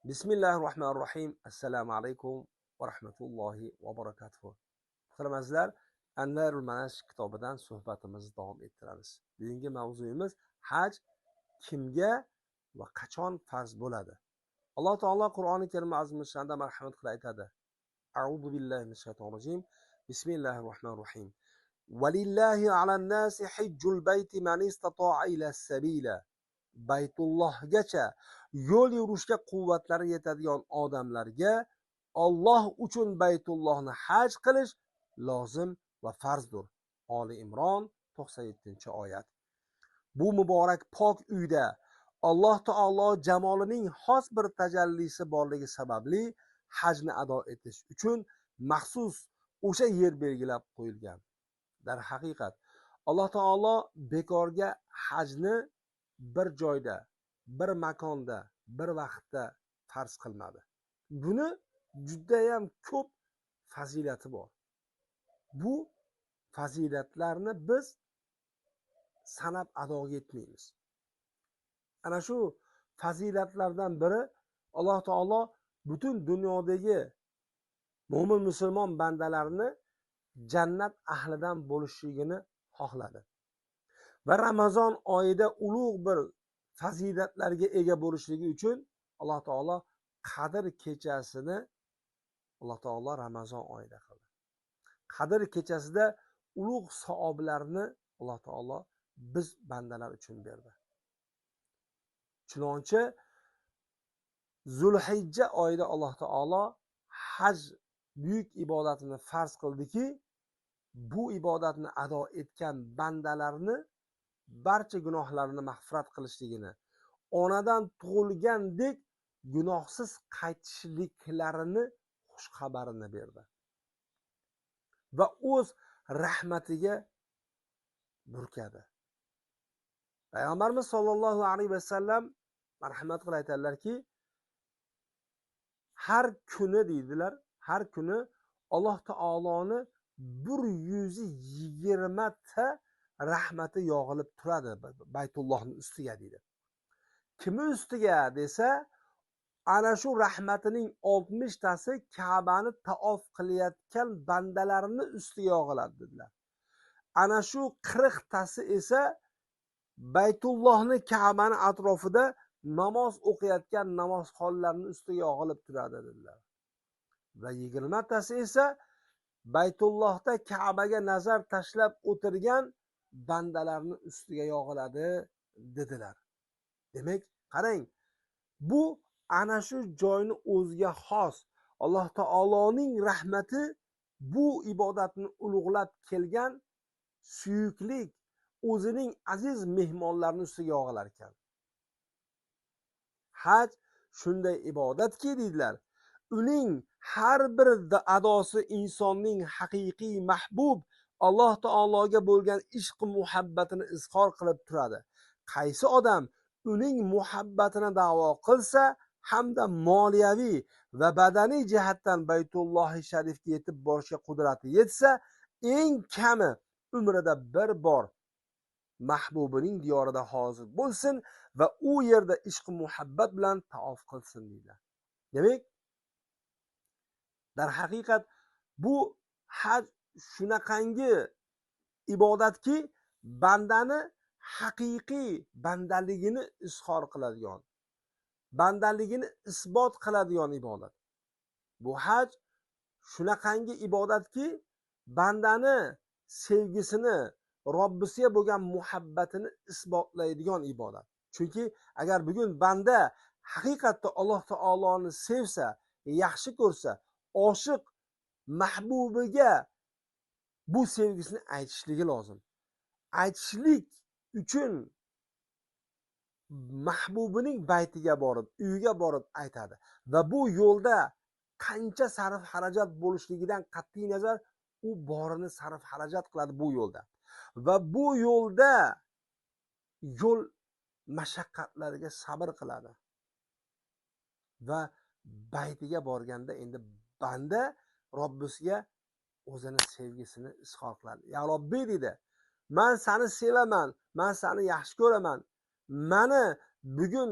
Bismillahirrohmanirrohim. Assalomu alaykum va rahmatullohi va barakatuh. Muhtaram azizlar, Anvarul Manash kitobidan suhbatimizni davom ettiramiz. Bugungi mavzuyimiz haj kimga va qachon farz bo'ladi? Alloh taolo Qur'oni Karim azimishanda marhamat qilib aytadi. A'udhu billahi minash shaytonir rojim. Bismillahirrohmanirrohim. Walillahi 'alan nasi hajjul bayti man istata'a ila sabila. Baytullohgacha yo'l yurishga quvvatlari yetadigan odamlarga Alloh uchun Baytullohni haj qilish lozim va farzdir. Oli Imron 97-oyat. Bu muborak pok uyda Alloh taolo jamolining xos bir tajallisi borligi sababli hajni ado etish uchun maxsus o'sha yer belgilab qo'yilgan. Dar haqiqat Alloh taolo bekorga hajni bir joyda, bir makonda, bir vaqtda farz qilmadi. Buni juda ham ko'p fazilati bor. Bu fazilatlarni biz sanab ado etmaymiz. Ana shu fazilatlardan biri Alloh taolo butun dunyodagi mo'min musulmon bandalarni jannat ahlidan bo'lishligini xohladi. Va Ramazon oyida ulug' bir fazilatlarga ega bo'lishligi uchun Alloh taolo Qadr kechasini Alloh taolo Ramazon oyida qildi. Qadr kechasida ulug' savoblarni Alloh taolo biz bandalar uchun berdi. Chunonchi Zulhijja oyida Alloh taolo haj buyuk ibodatini farz qildiki, bu ibodatni ado etgan bandalarni barcha gunohlarini mag'firat qilishligini, onadan tug'ilgandek gunohsiz qaytishliklarini xush xabarini berdi. Va o'z rahmatiga burkadi. Payg'ambarimiz sollallohu alayhi vasallam marhamat qilib aytadilarki, har kuni deydilar, har kuni Alloh taoloni 120 ta rahmati yog'ilib turadi Baytullohning ustiga deydi. Kimi ustiga desa, ana shu rahmatining 60 tasi Ka'bani taof qilayotgan bandalarning ustiga yog'iladi dedilar. Ana shu 40 tasi esa Baytullohni Ka'bani atrofida namoz o'qiyotgan namozxonlarning ustiga yog'ilib turadi dedilar. Va 20 tasi esa Baytullohda Ka'baga nazar tashlab o'tirgan bandalarning ustiga yog'iladi dedilar. Demak, qarang, bu ana shu joyni o'ziga xos Alloh taoloning rahmati bu ibodatni ulug'lab kelgan suyuklik o'zining aziz mehmonlarini ustiga yog'ilar ekan. Haj shunday ibodatki deydilar, uning har bir adosi insonning haqiqiy mahbub Alloh taologa bo'lgan ishq muhabbatini izhor qilib turadi. Qaysi odam uning muhabbatini da'vo qilsa hamda moliyaviy va badaniy jihatdan Baytullohi sharifga yetib borishga qudrati yetsa, eng kami umrida bir bor mahbubining diyorida hozir bo'lsin va u yerda ishq muhabbat bilan taof qilsin deydilar. Demak, dar haqiqat bu haj shunaqangi ibodatki, bandani haqiqiy bandaligini izhor qiladigan, bandaligini isbot qiladigan ibodat. Bu haj shunaqangi ibodatki, bandani sevgisini, Robbisiga bo'lgan muhabbatini isbotlaydigan ibodat. Chunki agar bugun banda haqiqatda Alloh taoloni sevsa, yaxshi ko'rsa, oshiq mahbubiga bu sevgisini aytishligi lozim. Aytishlik uchun mahbubining baytiga borib, uyiga borib aytadi. Va bu yo'lda qancha sarf xarajat bo'lishligidan qat'iy nazar u borini sarf xarajat qiladi bu yo'lda. Va bu yo'lda yo'l mashaqqatlariga sabr qiladi. Va baytiga borganda endi banda Robbisiga o'zini sevgisini izhor qiladi. Ya Robbiy dedi, men seni sevaman, men seni yaxshi ko'raman. Meni bugun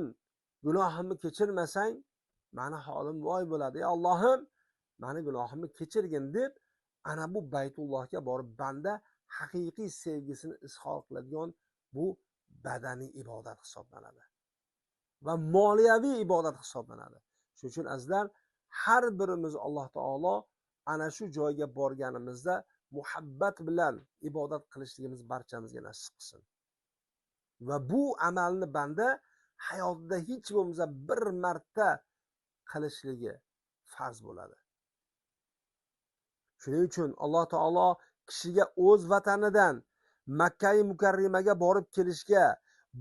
gunohimni kechirmasang, mani holim voy bo'ladi. Ey Allohim, mani gunohimni kechirgin deb, ana bu Baytullohga borib banda haqiqiy sevgisini izhor qiladigan bu badaniy ibodat hisoblanadi va moliyaviy ibodat hisoblanadi. Shuning uchun azizlar, har birimiz Alloh taolo ana shu joyga borganimizda muhabbat bilan ibodat qilishligimiz barchamizga nasib qilsin. Va bu amalni banda hayotida hech bo'lmasa bir marta qilishligi farz bo'ladi. Shuning uchun Alloh taolo kishiga o'z vatanidan Makka Mukarramaga borib kelishga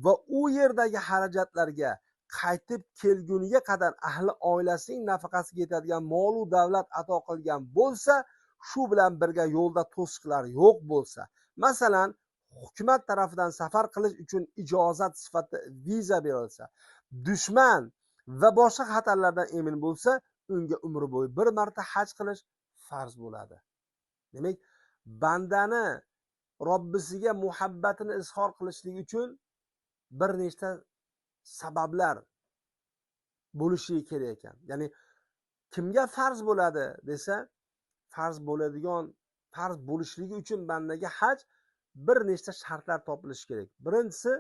va u yerdagi xarajatlarga qaytib kelguniga qadar ahli oilasining nafaqasiga yetadigan mol va davlat ato qilgan bo'lsa, shu bilan birga yo'lda to'siqlar yo'q bo'lsa, masalan, hukumat tarafidan safar qilish uchun ijozat sifatida viza berilsa, dushman va boshqa xatarlardan emin bo'lsa, unga umri bo'yi bir marta haj qilish farz bo'ladi. Demak, bandani Robbisiga muhabbatini izhor qilishlik uchun bir nechta sabablar bo'lishi kerak ekan. Ya'ni kimga farz bo'ladi desa, farz bo'lishligi uchun bandaga haj bir nechta shartlar topilishi kerak. Birinchisi,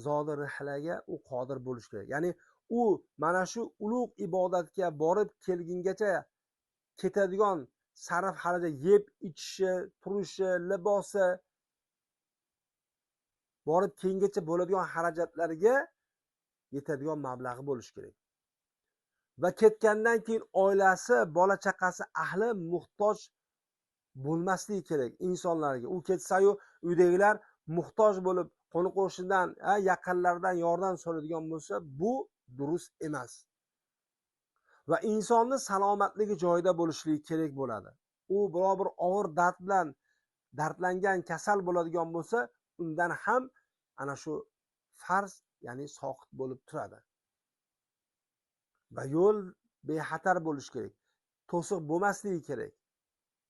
zodi rihlaga u qodir bo'lishi kerak. Ya'ni u mana shu ulug' ibodatga borib kelgungacha ketadigan sarf xarajat, yeb ichishi, turishi, libosi, borib keyingacha bo'ladigan xarajatlarga yetadigan mablag'i bo'lishi kerak. Va ketgandan keyin oilasi, bola chaqasi, ahli muhtoj bo'lmasligi kerak insonlarga. U ketsa-yu uydagilar muhtoj bo'lib, qo'ni qo'shnidan, yaqinlardan yordam so'raydigan bo'lsa, bu durust emas. Va insonni salomatligi joyida bo'lishligi kerak bo'ladi. U biror bir og'ir dard bilan dardlangan, kasal bo'ladigan bo'lsa, undan ham ana shu farz, ya'ni soqit bo'lib turadi. Va yo'l bexatar bo'lishi kerak. To'siq bo'lmasligi kerak.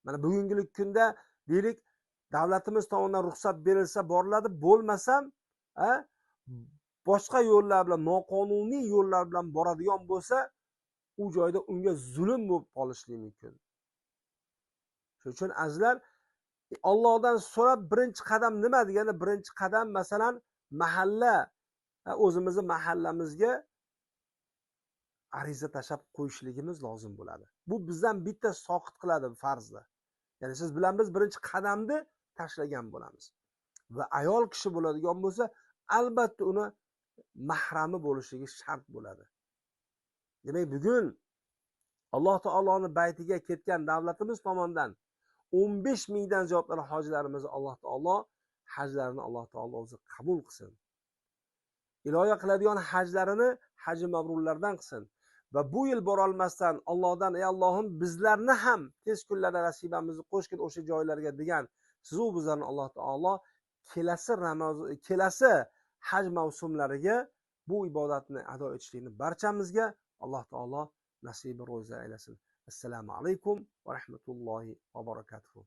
Mana bugungi kunda deylik, davlatimiz tomonidan ruxsat berilsa boriladi, bo'lmasam, boshqa yo'llar bilan, noqonuniy yo'llar bilan boradigan bo'lsa, u joyda unga zulm bo'lib qolishligi mumkin. Shuning uchun azizlar, Allohdan so'rab birinchi qadam nima deganda, birinchi qadam masalan mahalla, o'zimizning mahallamizga ariza tashlab qo'yishligimiz lozim bo'ladi. Bu bizdan bitta soqit qiladi farzni. Ya'ni siz bilan biz birinchi qadamni tashlagan bo'lamiz. Va ayol kishi bo'ladigan bo'lsa, albatta uni mahrami bo'lishligi shart bo'ladi. Demak, bugun Alloh taoloning baytiga ketgan davlatimiz tomonidan 15 mingdan ziyod hojilarimizni Alloh taolo hajlarini Alloh taolo o'zi qabul qilsin. Iloya qiladigan hajlarini haji mabrurlardan qilsin. Va bu yil bora olmasdan Allohdan, ey Allohim, bizlarni ham tez kunlarda nasibamizni qo'shgin o'sha joylarga degan sizu bizlarni Alloh taolo kelasi haj mavsumlariga bu ibodatni ado etishlikni barchamizga Alloh taolo nasibi ro'za aylasin. Assalomu alaykum va rahmatullohi va barakatuh.